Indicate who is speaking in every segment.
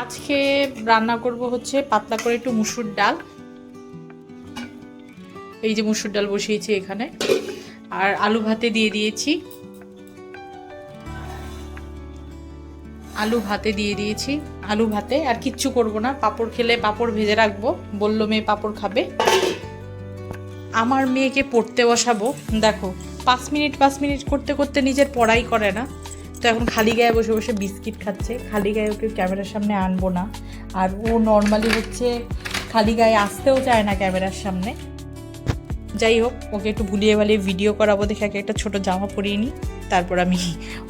Speaker 1: আজকে রান্না করব হচ্ছে পাতলা করে একটু মুসুর ডাল। এই যে মুসুর ডাল বসিয়েছি এখানে, আর আলু ভাতে দিয়ে দিয়েছি। আলু ভাতে আর কিচ্ছু করব না। পাঁপড় খেলে পাঁপড় ভেজে রাখবো, বললো মেয়ে পাঁপড় খাবে। আমার মেয়েকে পড়তে বসাবো। দেখো 5 মিনিট করতে করতে নিজের পড়াই করে না, তো এখন খালি গায়ে বসে বসে বিস্কিট খাচ্ছে। খালি গায়ে ওকে ক্যামেরার সামনে আনবো না, আর ও নর্মালি হচ্ছে খালি গায়ে আসতেও চায় না ক্যামেরার সামনে। যাই হোক, ওকে একটু ভুলিয়ে ভালিয়ে ভিডিও করাবো দেখে একটা ছোট জামা পরিয়ে নিই, তারপর আমি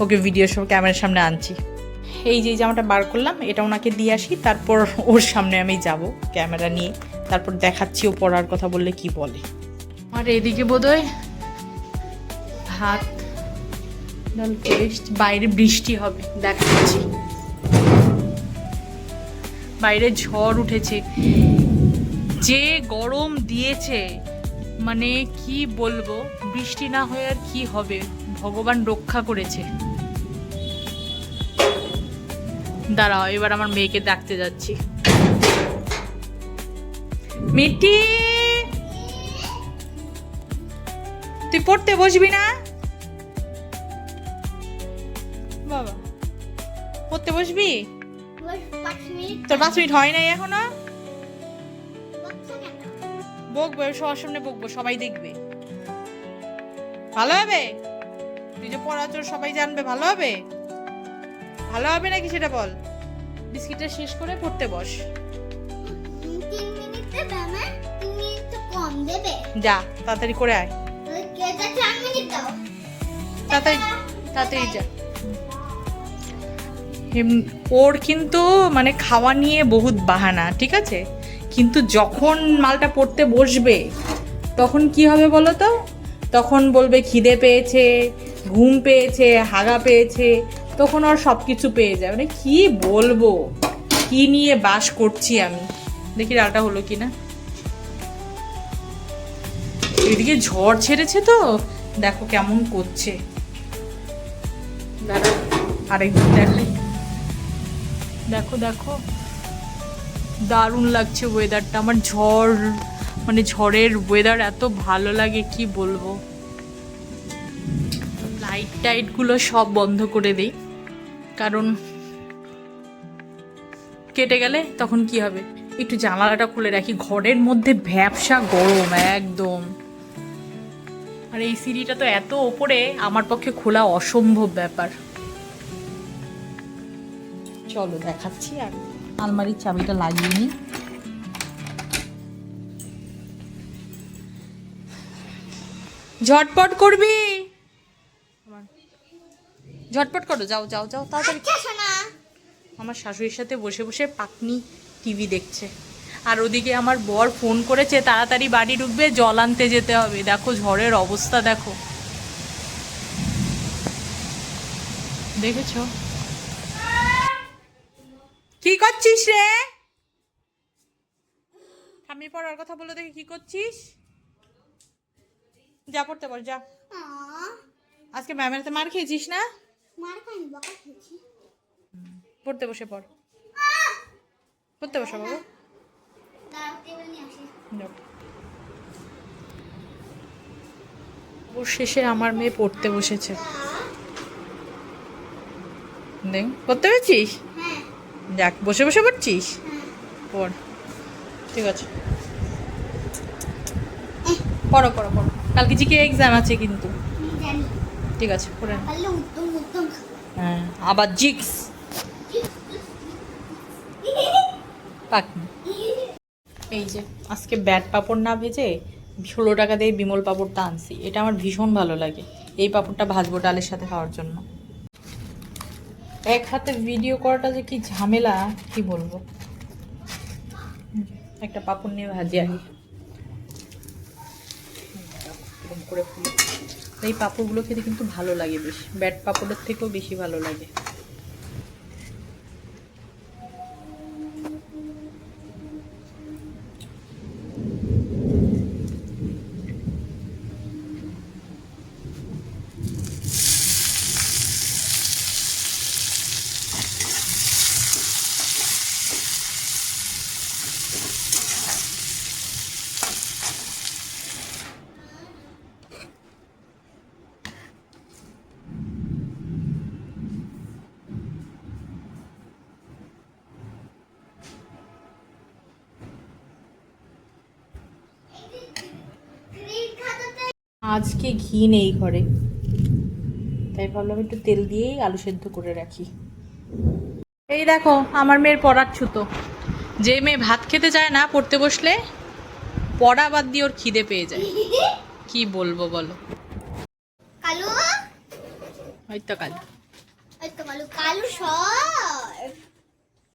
Speaker 1: ওকে ভিডিওর সব ক্যামেরার সামনে আনছি। এই যে জামাটা বার করলাম, এটা ওনাকে দিয়ে আসি, তারপর ওর সামনে আমি যাব ক্যামেরা নিয়ে, তারপর দেখাচ্ছি ও পড়ার কথা বললে কি বলে। আর এদিকে বোধহয় ভাত ডাল পেস্ট, বাইরে বৃষ্টি হবে দেখাচ্ছি। বাইরে ঝড় উঠেছে, যে গরম দিয়েছে মানে কি বলবো। বৃষ্টি না হয়ে আর কি হবে, ভগবান রক্ষা করেছে। দাঁড়াও, এবার আমার মেয়েকে ডাকতে যাচ্ছি। মিটি, তুই পড়তে বসবি না? বাবা, পড়তে বসবি? তোর 5 মিনিট হয় নাই এখনো? বকবো, সবার সামনে বকবো, সবাই দেখবে। ভালো হবে? তুই যে পড়াচ্ছ সবাই জানবে, ভালো হবে? ভালো হবে নাকি সেটা বল। বিস্কিটটা শেষ করে পড়তে বস।
Speaker 2: 3 মিনিট দেবে না? 3 মিনিট তো কম দেবে।
Speaker 1: যা তাড়াতাড়ি করে আয়।
Speaker 2: কেটে 4 মিনিট দাও।
Speaker 1: তাড়াতাড়ি যা। ওর কিন্তু মানে খাওয়া নিয়ে বহুত বাহানা, ঠিক আছে, কিন্তু যখন মালটা পড়তে বসবে তখন কি হবে বলো তো? তখন বলবে খিদে পেয়েছে, ঘুম পেয়েছে, হাগা পেয়েছে, তখন ওর সব কিছু পেয়ে যায়। মানে কি বলবো, কি নিয়ে বাস করছি আমি। দেখি ডালটা হলো কিনা। এদিকে ঝড় ছেড়েছে তো দেখো কেমন করছে। দাঁড়া আরেকদিন দেখাই। দেখো দেখো, দারুণ লাগছে ওয়েদারটা। আমার ঝড় মানে ঝড়ের ওয়েদার এত ভালো লাগে কি বলবো। লাইট টাইটগুলো সব বন্ধ করে দিই, কারণ কেটে গেলে তখন কি হবে। একটু জানালাটা খুলে রাখি, ঘরের মধ্যে ভ্যাপসা গরম একদম। আর এই সিঁড়িটা তো এত ওপরে, আমার পক্ষে খোলা অসম্ভব ব্যাপার। চলো দেখাচ্ছি। আর আলমারির চাবিটা লাগিয়ে নি। ঝটপট করবি, ঝটপট করো, যাও যাও যাও তাড়াতাড়ি। আমার শাশুড়ির সাথে বসে বসে পাকনি টিভি দেখছে, আর ওদিকে আমার বর ফোন করেছে তাড়াতাড়ি বাড়ি ঢুকবে, জল আনতে যেতে হবে। দেখো ঝড়ের অবস্থা দেখো, দেখেছো? কি করছিস রে? আমি পড়ার কথা বলে দেখি কি করছিস। যা পড়তে বল যা। আজকে ম্যামের হাতে মার খেয়েছিস না?
Speaker 2: মার খাইনি, বকা খেয়েছি।
Speaker 1: পড়তে বসে পড়, পড়তে বসো বাবু।
Speaker 2: দাঁড়াও, টেবিল নিয়ে আসি।
Speaker 1: ওর শেষে আমার মেয়ে পড়তে বসেছে। দেখ পড়তে পেরেছিস?
Speaker 2: হ্যাঁ
Speaker 1: যাক, বসে বসে পড়ছিস,
Speaker 2: হ্যাঁ।
Speaker 1: পড়। ঠিক আছে, পড়ো পড়ো পড়ো। কালকে জিকে এক্সাম আছে কিন্তু।
Speaker 2: আমি জানি।
Speaker 1: ঠিক আছে পড়ে নে।
Speaker 2: পারলে উত্তম উত্তম খাবো।
Speaker 1: হ্যাঁ, আবার জিক্স পাকনি। এই যে আজকে ব্যাট পাঁপড় না ভেজে 16 টাকা দিয়ে বিমল পাঁপড়টা আনছি। এটা আমার ভীষণ ভালো লাগে। এই পাঁপড়টা ভাজবো ডালের সাথে খাওয়ার জন্য। এক হাতে ভিডিও করাটা যে কি ঝামেলা কি বলবো। একটা পাঁপড় নিয়ে ভাজি আগে এরকম করে ফুলে। এই পাঁপড়গুলো খেতে কিন্তু ভালো লাগে বেশ, ব্যাট পাঁপড়ের থেকেও বেশি ভালো লাগে। আজকে ঘি নেই ঘরে, তাই ভাবলাম একটু তেল দিয়েই আলু সেদ্ধ করে রাখি। এই দেখো আমার মেয়ের পড়ার ছুতো। যে মেয়ে ভাত খেতে চায় না, পড়তে বসলে পড়া বাদ দিয়ে ওর খিদে পেয়ে যায়। কি বলবো বলো।
Speaker 2: কালু,
Speaker 1: ওই তো কাল
Speaker 2: ওই তো কালু, কালু সর।